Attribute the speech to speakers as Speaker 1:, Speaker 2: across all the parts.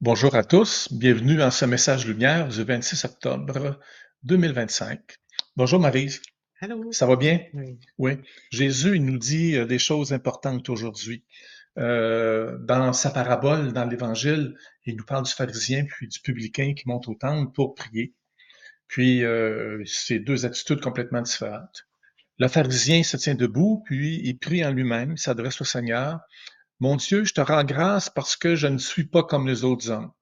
Speaker 1: Bonjour à tous, bienvenue dans ce message lumière du 26 octobre 2025. Bonjour Maryse,
Speaker 2: Allô?
Speaker 1: ça va bien?
Speaker 2: Oui.
Speaker 1: Oui. Jésus, il nous dit des choses importantes aujourd'hui. Dans sa parabole, dans l'Évangile, il nous parle du pharisien puis du publicain qui monte au temple pour prier. Puis, c'est deux attitudes complètement différentes. Le pharisien se tient debout, puis il prie en lui-même, il s'adresse au Seigneur. Mon Dieu, je te rends grâce parce que je ne suis pas comme les autres hommes.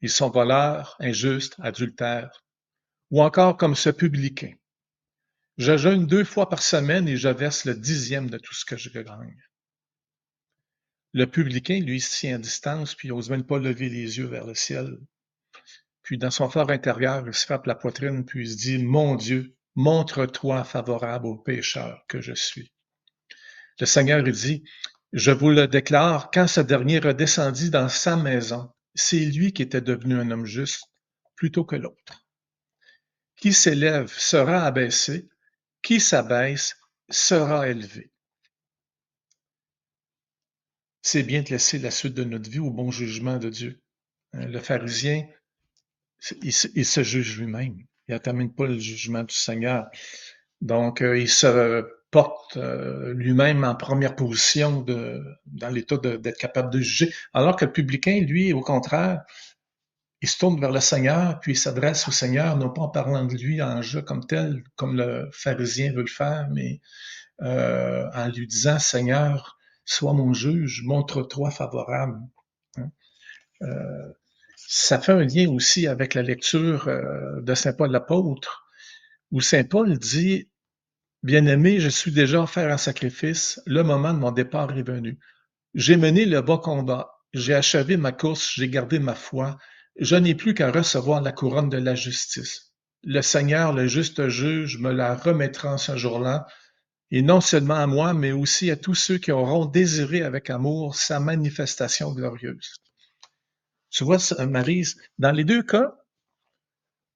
Speaker 1: Ils sont voleurs, injustes, adultères, ou encore comme ce publicain. Je jeûne 2 fois par semaine et je verse le 10e de tout ce que je gagne. Le publicain, lui, se tient à distance, puis il n'ose même pas lever les yeux vers le ciel. Puis dans son fort intérieur, il se frappe la poitrine, puis il se dit, Mon Dieu, montre-toi favorable au pécheur que je suis. Le Seigneur il dit, je vous le déclare, quand ce dernier redescendit dans sa maison, c'est lui qui était devenu un homme juste plutôt que l'autre. Qui s'élève sera abaissé, qui s'abaisse sera élevé. C'est bien de laisser la suite de notre vie au bon jugement de Dieu. Le pharisien, il se juge lui-même. Il n'atteint pas le jugement du Seigneur. Donc, il se porte lui-même en première position dans l'état d'être capable de juger. Alors que le publicain, lui, au contraire, il se tourne vers le Seigneur, puis il s'adresse au Seigneur, non pas en parlant de lui en jeu comme tel, comme le pharisien veut le faire, mais en lui disant, Seigneur, sois mon juge, montre-toi favorable. Hein. Euh, Ça fait un lien aussi avec la lecture de Saint Paul l'apôtre, où Saint Paul dit, Bien-aimé, je suis déjà offert en sacrifice, le moment de mon départ est venu. J'ai mené le bon combat, j'ai achevé ma course, j'ai gardé ma foi, je n'ai plus qu'à recevoir la couronne de la justice. Le Seigneur, le juste juge, me la remettra en ce jour-là, et non seulement à moi, mais aussi à tous ceux qui auront désiré avec amour sa manifestation glorieuse. Tu vois, Maryse, dans les deux cas,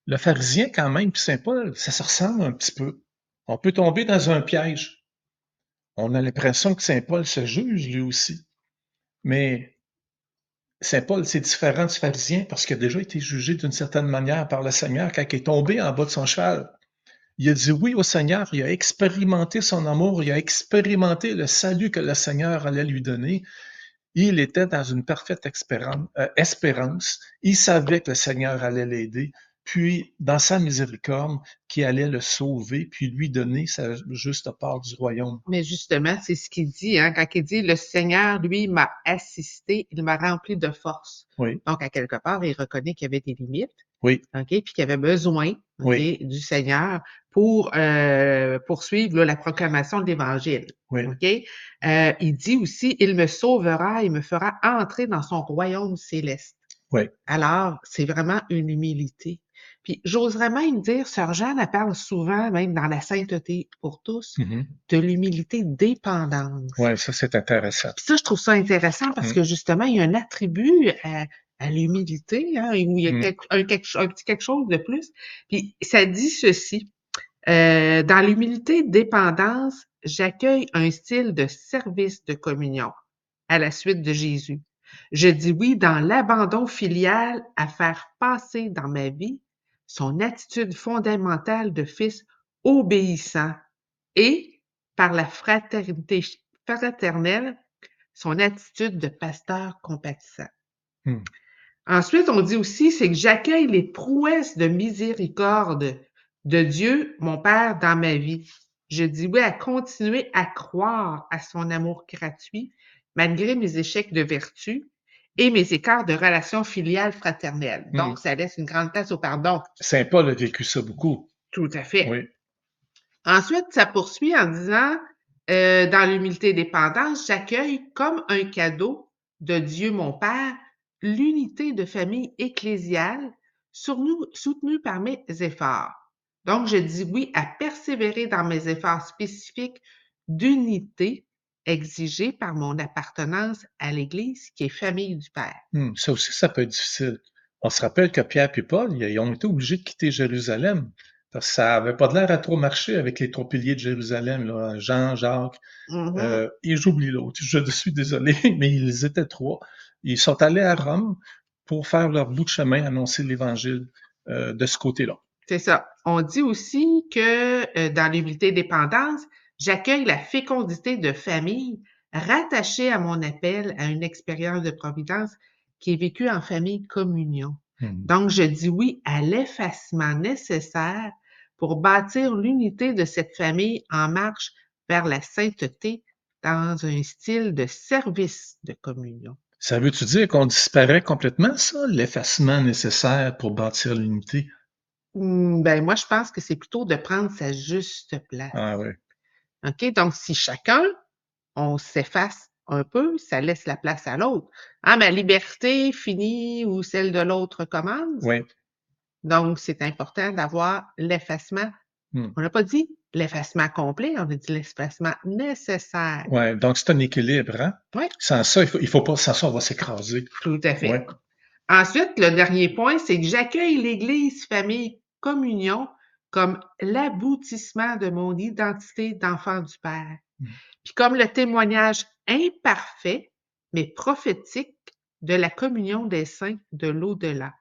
Speaker 1: le pharisien quand même, puis Saint Paul, ça se ressemble un petit peu. On peut tomber dans un piège. On a l'impression que Saint Paul se juge lui aussi. Mais Saint Paul, c'est différent du pharisien parce qu'il a déjà été jugé d'une certaine manière par le Seigneur quand il est tombé en bas de son cheval. Il a dit oui au Seigneur, il a expérimenté son amour, il a expérimenté le salut que le Seigneur allait lui donner. Il était dans une parfaite espérance. Il savait que le Seigneur allait l'aider, puis dans sa miséricorde, qui allait le sauver, puis lui donner sa juste part du royaume.
Speaker 2: Mais justement, c'est ce qu'il dit, hein, quand il dit le Seigneur, lui, m'a assisté, il m'a rempli de force.
Speaker 1: Oui,
Speaker 2: Donc, à quelque part, il reconnaît qu'il y avait des limites,
Speaker 1: oui,
Speaker 2: OK, puis qu'il avait besoin, OK,
Speaker 1: oui,
Speaker 2: du Seigneur pour poursuivre là, la proclamation de l'Évangile.
Speaker 1: oui.
Speaker 2: OK? Il dit aussi, il me sauvera, il me fera entrer dans son royaume céleste.
Speaker 1: Oui.
Speaker 2: Alors, c'est vraiment une humilité. Puis, j'oserais même dire, Sœur Jeanne, elle parle souvent, même dans la sainteté pour tous,
Speaker 1: Mhm.
Speaker 2: de l'humilité dépendance.
Speaker 1: Ouais, ça c'est intéressant.
Speaker 2: Puis ça, je trouve ça intéressant parce
Speaker 1: Mm,
Speaker 2: que justement, il y a un attribut à l'humilité, hein, où il y a
Speaker 1: mm,
Speaker 2: un petit quelque chose de plus. Puis ça dit ceci, dans l'humilité dépendance, j'accueille un style de service de communion à la suite de Jésus. Je dis oui dans l'abandon filial à faire passer dans ma vie son attitude fondamentale de fils obéissant et, par la fraternité fraternelle, son attitude de pasteur compatissant.
Speaker 1: mm.
Speaker 2: Ensuite, on dit aussi, c'est que j'accueille les prouesses de miséricorde de Dieu, mon Père, dans ma vie. Je dis oui à continuer à croire à son amour gratuit, malgré mes échecs de vertu et mes écarts de relations filiales fraternelles.
Speaker 1: Mm.
Speaker 2: Donc, ça laisse une grande place au pardon.
Speaker 1: Saint Paul a vécu ça beaucoup.
Speaker 2: Tout à fait.
Speaker 1: Oui.
Speaker 2: Ensuite, ça poursuit en disant, dans l'humilité dépendance, j'accueille comme un cadeau de Dieu mon Père l'unité de famille ecclésiale soutenue par mes efforts. Donc, je dis oui à persévérer dans mes efforts spécifiques d'unité exigés par mon appartenance à l'Église qui est famille du Père.
Speaker 1: Ça aussi, ça peut être difficile. On se rappelle que Pierre et Paul, ils ont été obligés de quitter Jérusalem parce que ça avait pas de l'air à trop marcher avec les trois piliers de Jérusalem, là, Jean, Jacques,
Speaker 2: Mhm.
Speaker 1: et j'oublie l'autre. Je suis désolé, mais ils étaient trois. Ils sont allés à Rome, pour faire leur bout de chemin, annoncer l'Évangile de ce côté-là.
Speaker 2: C'est ça. On dit aussi que dans l'humilité-dépendance, j'accueille la fécondité de famille rattachée à mon appel à une expérience de providence qui est vécue en famille communion. Donc, je dis oui à l'effacement nécessaire pour bâtir l'unité de cette famille en marche vers la sainteté dans un style de service de communion.
Speaker 1: Ça veut-tu dire qu'on disparaît complètement, ça, l'effacement nécessaire pour bâtir l'unité?
Speaker 2: Ben, moi, je pense que c'est plutôt de prendre sa juste place.
Speaker 1: Ah oui.
Speaker 2: OK? Donc, si chacun, on s'efface un peu, ça laisse la place à l'autre. Ah, ma liberté finit où celle de l'autre commence.
Speaker 1: Oui.
Speaker 2: Donc, c'est important d'avoir l'effacement. On n'a pas dit l'effacement complet, on a dit l'effacement nécessaire.
Speaker 1: Ouais, donc c'est un équilibre, hein?
Speaker 2: Oui,
Speaker 1: Sans ça, il faut pas, sans ça, on va s'écraser.
Speaker 2: tout à fait.
Speaker 1: Ouais.
Speaker 2: Ensuite, le dernier point, c'est que j'accueille l'Église, famille, communion comme l'aboutissement de mon identité d'enfant du Père. Puis comme le témoignage imparfait, mais prophétique de la communion des saints de l'au-delà.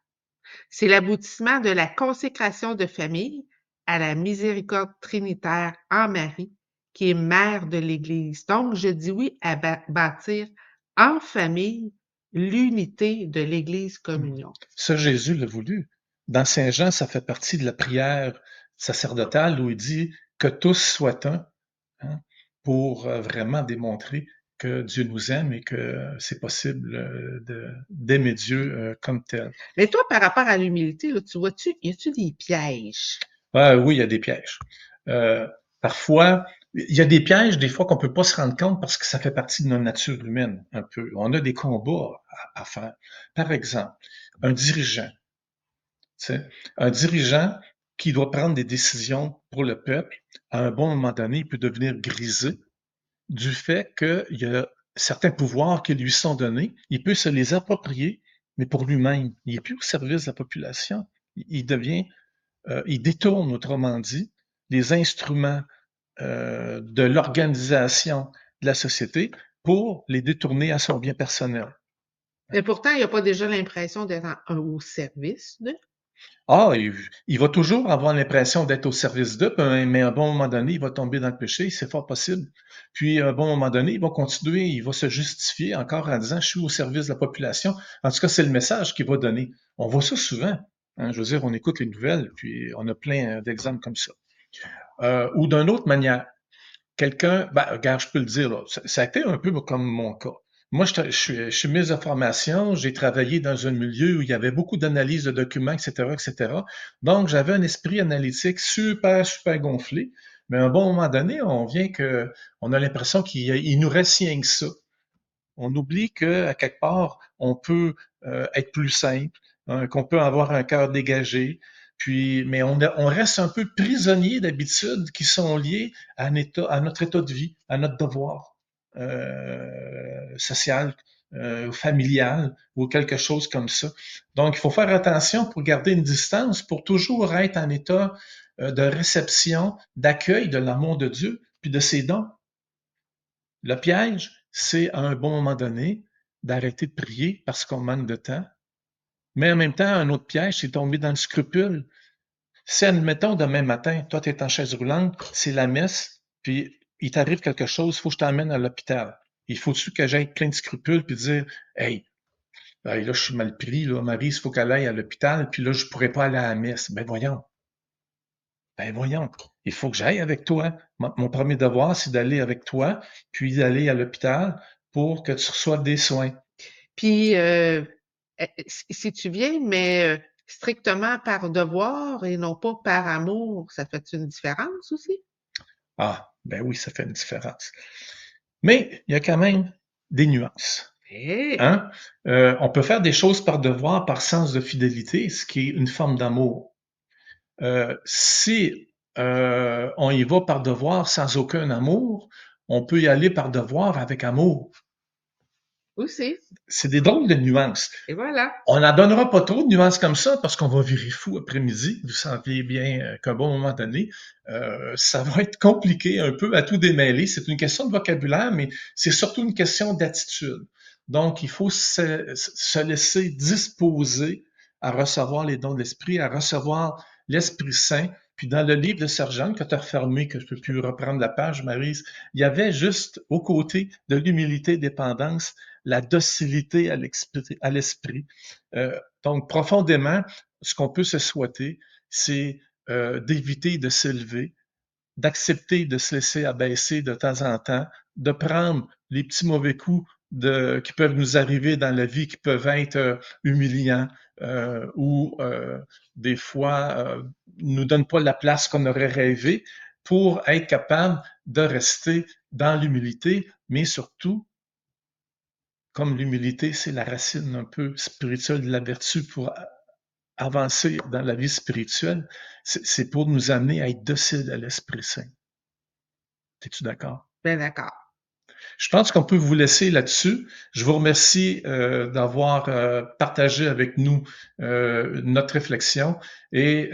Speaker 2: C'est l'aboutissement de la consécration de famille à la miséricorde trinitaire en Marie, qui est mère de l'Église. Donc, je dis oui à bâtir en famille l'unité de l'Église communion.
Speaker 1: Ça, Jésus l'a voulu. Dans Saint Jean, ça fait partie de la prière sacerdotale où il dit que tous soient un, hein, pour vraiment démontrer que Dieu nous aime et que c'est possible d'aimer Dieu comme tel.
Speaker 2: Mais toi, par rapport à l'humilité, là, tu vois-tu, y a-tu des pièges?
Speaker 1: Ah, oui, il y a des pièges. Parfois, il y a des pièges, des fois, qu'on peut pas se rendre compte parce que ça fait partie de notre nature humaine, un peu. On a des combats à faire. Par exemple, un dirigeant. Tu sais, un dirigeant qui doit prendre des décisions pour le peuple, à un bon moment donné, il peut devenir grisé du fait qu'il y a certains pouvoirs qui lui sont donnés. Il peut se les approprier, mais pour lui-même. Il n'est plus au service de la population. Il devient, il détourne, autrement dit, les instruments de l'organisation de la société pour les détourner à son bien personnel.
Speaker 2: Mais pourtant, il n'y a pas déjà l'impression d'être au service de.
Speaker 1: Ah, il va toujours avoir l'impression d'être au service d'eux, mais à un bon moment donné, il va tomber dans le péché, c'est fort possible. Puis, à un bon moment donné, il va continuer, il va se justifier encore en disant, je suis au service de la population. En tout cas, c'est le message qu'il va donner. On voit ça souvent. Hein, je veux dire, on écoute les nouvelles, puis on a plein d'exemples comme ça. Ou d'une autre manière, quelqu'un, ben, regarde, je peux le dire, là, ça a été un peu comme mon cas. Moi, je suis mise de formation, j'ai travaillé dans un milieu où il y avait beaucoup d'analyse de documents, etc., etc. Donc, j'avais un esprit analytique super, super gonflé. Mais à un bon moment donné, on a l'impression qu'il nous reste rien que ça. On oublie qu'à quelque part, on peut être plus simple, hein, qu'on peut avoir un cœur dégagé, puis, mais on reste un peu prisonnier d'habitudes qui sont liées à notre état de vie, à notre devoir social, familial ou quelque chose comme ça. Donc, il faut faire attention pour garder une distance, pour toujours être en état de réception, d'accueil de l'amour de Dieu, puis de ses dons. Le piège, c'est à un bon moment donné d'arrêter de prier parce qu'on manque de temps. Mais en même temps, un autre piège, c'est tomber dans le scrupule. Si, admettons, demain matin, toi, tu es en chaise roulante, c'est la messe, puis il t'arrive quelque chose, il faut que je t'emmène à l'hôpital. Il faut-tu que j'aille plein de scrupules puis dire, hey, là, je suis mal pris, là, Marie, il faut qu'elle aille à l'hôpital, puis là, je pourrais pas aller à la messe. Ben voyons, il faut que j'aille avec toi. Mon premier devoir, c'est d'aller avec toi, puis d'aller à l'hôpital pour que tu reçoives des soins.
Speaker 2: Puis, si tu viens, mais strictement par devoir et non pas par amour, ça fait une différence aussi?
Speaker 1: Ah, ben oui, ça fait une différence. Mais il y a quand même des nuances.
Speaker 2: Eh,
Speaker 1: Hein? On peut faire des choses par devoir, par sens de fidélité, ce qui est une forme d'amour. Si on y va par devoir sans aucun amour, on peut y aller par devoir avec amour.
Speaker 2: aussi.
Speaker 1: C'est des drôles de nuances.
Speaker 2: Et voilà.
Speaker 1: On n'en donnera pas trop de nuances comme ça parce qu'on va virer fou après-midi. Vous sentez bien qu'à un bon moment donné, ça va être compliqué un peu à tout démêler. C'est une question de vocabulaire, mais c'est surtout une question d'attitude. Donc, il faut se laisser disposer à recevoir les dons de l'Esprit, à recevoir l'Esprit Saint. Puis dans le livre de Sergent que tu as refermé, que je peux plus reprendre la page, Maryse, il y avait juste aux côtés de l'humilité et dépendance, la docilité à l'esprit. Donc, profondément, ce qu'on peut se souhaiter, c'est d'éviter de s'élever, d'accepter de se laisser abaisser de temps en temps, de prendre les petits mauvais coups qui peuvent nous arriver dans la vie, qui peuvent être humiliants ou des fois nous donnent pas la place qu'on aurait rêvé pour être capable de rester dans l'humilité, mais surtout, comme l'humilité, c'est la racine un peu spirituelle de la vertu pour avancer dans la vie spirituelle, c'est pour nous amener à être dociles à l'Esprit Saint. Es-tu d'accord?
Speaker 2: Bien d'accord.
Speaker 1: Je pense qu'on peut vous laisser là-dessus. Je vous remercie d'avoir partagé avec nous notre réflexion et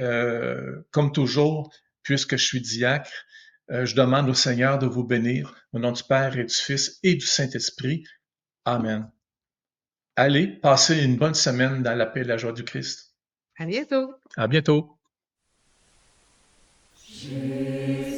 Speaker 1: comme toujours, puisque je suis diacre, je demande au Seigneur de vous bénir au nom du Père et du Fils et du Saint-Esprit. Amen. Allez, passez une bonne semaine dans la paix et la joie du Christ.
Speaker 2: À bientôt.
Speaker 1: À bientôt.
Speaker 3: Jésus,